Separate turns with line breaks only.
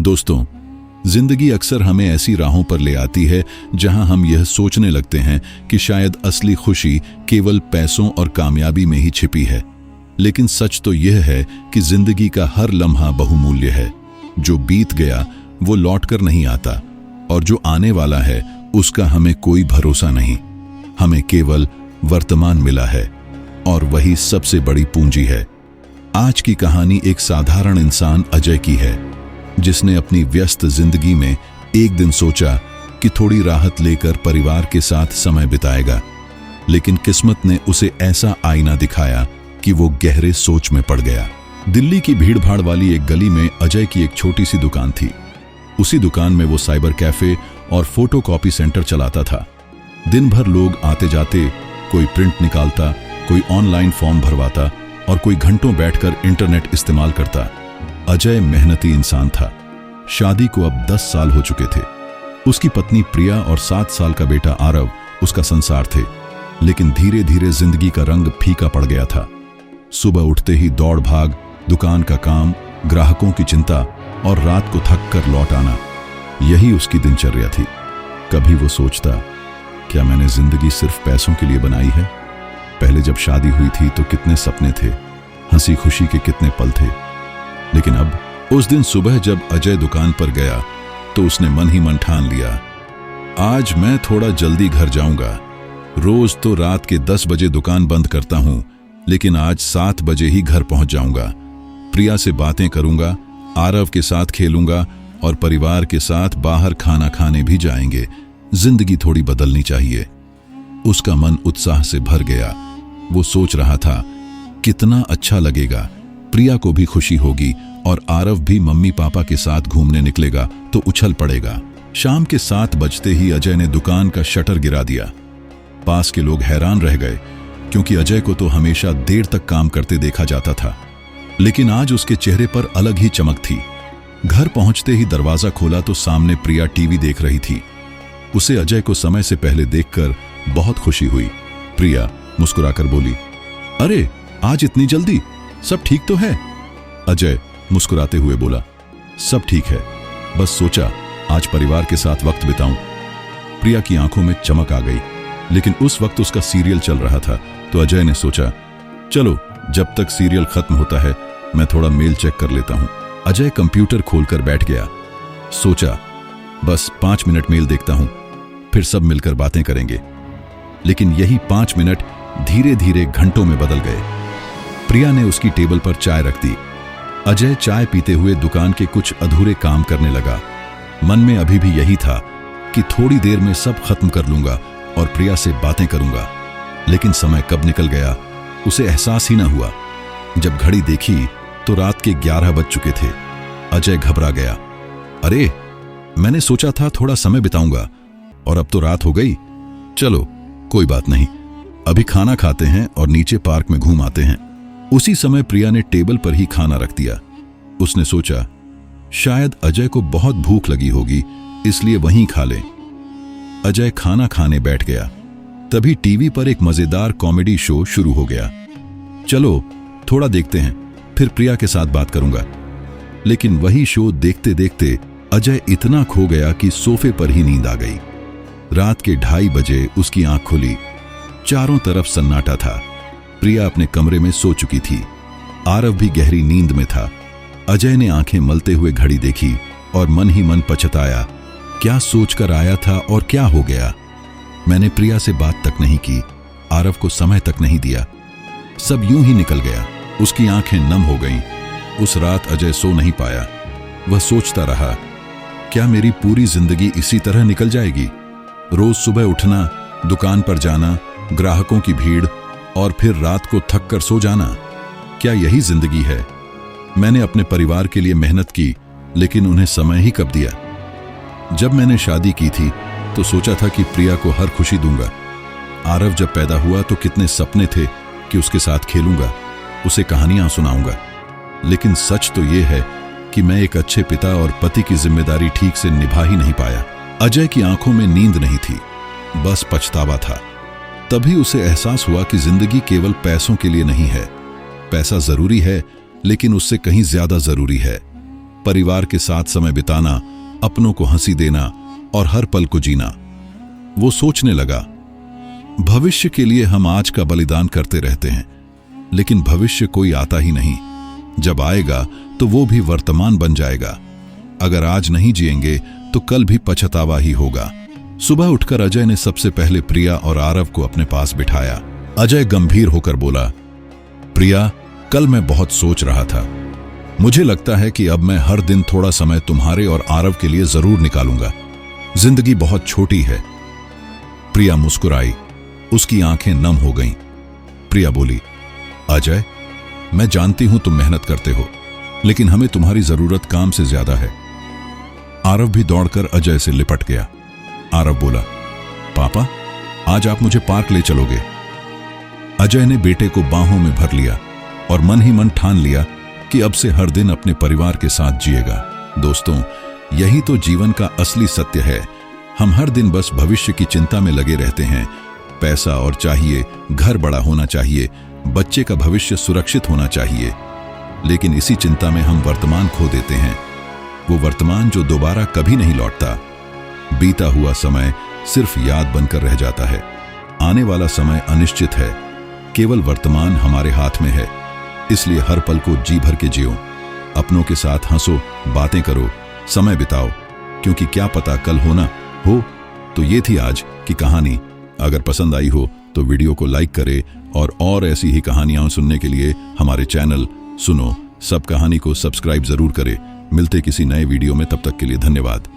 दोस्तों, जिंदगी अक्सर हमें ऐसी राहों पर ले आती है जहां हम यह सोचने लगते हैं कि शायद असली खुशी केवल पैसों और कामयाबी में ही छिपी है। लेकिन सच तो यह है कि जिंदगी का हर लम्हा बहुमूल्य है। जो बीत गया वो लौटकर नहीं आता, और जो आने वाला है उसका हमें कोई भरोसा नहीं। हमें केवल वर्तमान मिला है, और वही सबसे बड़ी पूंजी है। आज की कहानी एक साधारण इंसान अजय की है, जिसने अपनी व्यस्त जिंदगी में एक दिन सोचा कि थोड़ी राहत लेकर परिवार के साथ समय बिताएगा। लेकिन किस्मत ने उसे ऐसा आईना दिखाया कि वो गहरे सोच में पड़ गया। दिल्ली की भीड़भाड़ वाली एक गली में अजय की एक छोटी सी दुकान थी। उसी दुकान में वो साइबर कैफे और फोटोकॉपी सेंटर चलाता था। दिन भर लोग आते जाते, कोई प्रिंट निकालता, कोई ऑनलाइन फॉर्म भरवाता और कोई घंटों बैठकर इंटरनेट इस्तेमाल करता। अजय मेहनती इंसान था। शादी को अब 10 साल हो चुके थे। उसकी पत्नी प्रिया और 7 साल का बेटा आरव उसका संसार थे। लेकिन धीरे धीरे जिंदगी का रंग फीका पड़ गया था। सुबह उठते ही दौड़ भाग, दुकान का काम, ग्राहकों की चिंता और रात को थक कर लौट आना, यही उसकी दिनचर्या थी। कभी वो सोचता, क्या मैंने जिंदगी सिर्फ पैसों के लिए बनाई है? पहले जब शादी हुई थी तो कितने सपने थे, हंसी खुशी के कितने पल थे। लेकिन अब, उस दिन सुबह जब अजय दुकान पर गया तो उसने मन ही मन ठान लिया, आज मैं थोड़ा जल्दी घर जाऊंगा। रोज तो रात के 10 बजे दुकान बंद करता हूं, लेकिन आज 7 बजे ही घर पहुंच जाऊंगा। प्रिया से बातें करूंगा, आरव के साथ खेलूंगा और परिवार के साथ बाहर खाना खाने भी जाएंगे। जिंदगी थोड़ी बदलनी चाहिए। उसका मन उत्साह से भर गया। वो सोच रहा था, कितना अच्छा लगेगा, प्रिया को भी खुशी होगी और आरव भी मम्मी पापा के साथ घूमने निकलेगा तो उछल पड़ेगा। शाम के 7 बजते ही अजय ने दुकान का शटर गिरा दिया। पास के लोग हैरान रह गए, क्योंकि अजय को तो हमेशा देर तक काम करते देखा जाता था। लेकिन आज उसके चेहरे पर अलग ही चमक थी। घर पहुंचते ही दरवाजा खोला तो सामने प्रिया टीवी देख रही थी। उसे अजय को समय से पहले देखकर बहुत खुशी हुई। प्रिया मुस्कुराकर बोली, अरे आज इतनी जल्दी, सब ठीक तो है? अजय मुस्कुराते हुए बोला, सब ठीक है, बस सोचा आज परिवार के साथ वक्त बिताऊं। प्रिया की आंखों में चमक आ गई। लेकिन उस वक्त उसका सीरियल चल रहा था, तो अजय ने सोचा, चलो जब तक सीरियल खत्म होता है मैं थोड़ा मेल चेक कर लेता हूं। अजय कंप्यूटर खोलकर बैठ गया। सोचा, बस 5 मिनट मेल देखता हूं, फिर सब मिलकर बातें करेंगे। लेकिन यही 5 मिनट धीरे धीरे घंटों में बदल गए। प्रिया ने उसकी टेबल पर चाय रख दी। अजय चाय पीते हुए दुकान के कुछ अधूरे काम करने लगा। मन में अभी भी यही था कि थोड़ी देर में सब खत्म कर लूंगा और प्रिया से बातें करूंगा। लेकिन समय कब निकल गया उसे एहसास ही न हुआ। जब घड़ी देखी तो रात के 11 बज चुके थे। अजय घबरा गया, अरे मैंने सोचा था थोड़ा समय बिताऊंगा और अब तो रात हो गई। चलो कोई बात नहीं, अभी खाना खाते हैं और नीचे पार्क में घूम आते हैं। उसी समय प्रिया ने टेबल पर ही खाना रख दिया। उसने सोचा, शायद अजय को बहुत भूख लगी होगी, इसलिए वहीं खा लें। अजय खाना खाने बैठ गया। तभी टीवी पर एक मजेदार कॉमेडी शो शुरू हो गया। चलो थोड़ा देखते हैं, फिर प्रिया के साथ बात करूंगा। लेकिन वही शो देखते देखते अजय इतना खो गया कि सोफे पर ही नींद आ गई। रात के 2:30 बजे उसकी आंख खुली। चारों तरफ सन्नाटा था। प्रिया अपने कमरे में सो चुकी थी। आरव भी गहरी नींद में था। अजय ने आंखें मलते हुए घड़ी देखी और मन ही मन पछताया, क्या सोचकर आया था और क्या हो गया। मैंने प्रिया से बात तक नहीं की, आरव को समय तक नहीं दिया। सब यूं ही निकल गया। उसकी आंखें नम हो गईं। उस रात अजय सो नहीं पाया। वह सोचता रहा, क्या मेरी पूरी जिंदगी इसी तरह निकल जाएगी? रोज सुबह उठना, दुकान पर जाना, ग्राहकों की भीड़ और फिर रात को थक कर सो जाना, क्या यही जिंदगी है? मैंने अपने परिवार के लिए मेहनत की, लेकिन उन्हें समय ही कब दिया? जब मैंने शादी की थी तो सोचा था कि प्रिया को हर खुशी दूंगा। आरव जब पैदा हुआ तो कितने सपने थे कि उसके साथ खेलूंगा, उसे कहानियां सुनाऊंगा। लेकिन सच तो यह है कि मैं एक अच्छे पिता और पति की जिम्मेदारी ठीक से निभा ही नहीं पाया। अजय की आंखों में नींद नहीं थी, बस पछतावा था। तभी उसे एहसास हुआ कि जिंदगी केवल पैसों के लिए नहीं है। पैसा जरूरी है, लेकिन उससे कहीं ज्यादा जरूरी है परिवार के साथ समय बिताना, अपनों को हंसी देना और हर पल को जीना। वो सोचने लगा, भविष्य के लिए हम आज का बलिदान करते रहते हैं, लेकिन भविष्य कोई आता ही नहीं। जब आएगा तो वो भी वर्तमान बन जाएगा। अगर आज नहीं जिएंगे तो कल भी पछतावा ही होगा। सुबह उठकर अजय ने सबसे पहले प्रिया और आरव को अपने पास बिठाया। अजय गंभीर होकर बोला, प्रिया, कल मैं बहुत सोच रहा था। मुझे लगता है कि अब मैं हर दिन थोड़ा समय तुम्हारे और आरव के लिए जरूर निकालूंगा। जिंदगी बहुत छोटी है। प्रिया मुस्कुराई, उसकी आंखें नम हो गईं। प्रिया बोली, अजय, मैं जानती हूं तुम मेहनत करते हो, लेकिन हमें तुम्हारी जरूरत काम से ज्यादा है। आरव भी दौड़कर अजय से लिपट गया। आरव बोला, पापा, आज आप मुझे पार्क ले चलोगे? अजय ने बेटे को बाहों में भर लिया और मन ही मन ठान लिया कि अब से हर दिन अपने परिवार के साथ जिएगा। दोस्तों, यही तो जीवन का असली सत्य है। हम हर दिन बस भविष्य की चिंता में लगे रहते हैं। पैसा और चाहिए, घर बड़ा होना चाहिए, बच्चे का भविष्य सुरक्षित होना चाहिए, लेकिन इसी चिंता में हम वर्तमान खो देते हैं। वो वर्तमान जो दोबारा कभी नहीं लौटता। बीता हुआ समय सिर्फ याद बनकर रह जाता है। आने वाला समय अनिश्चित है। केवल वर्तमान हमारे हाथ में है। इसलिए हर पल को जी भर के जियो। अपनों के साथ हंसो, बातें करो, समय बिताओ, क्योंकि क्या पता कल होना हो। तो ये थी आज की कहानी। अगर पसंद आई हो तो वीडियो को लाइक करें और ऐसी ही कहानियां सुनने के लिए हमारे चैनल सुनो सब कहानी को सब्सक्राइब जरूर करें। मिलते किसी नए वीडियो में, तब तक के लिए धन्यवाद।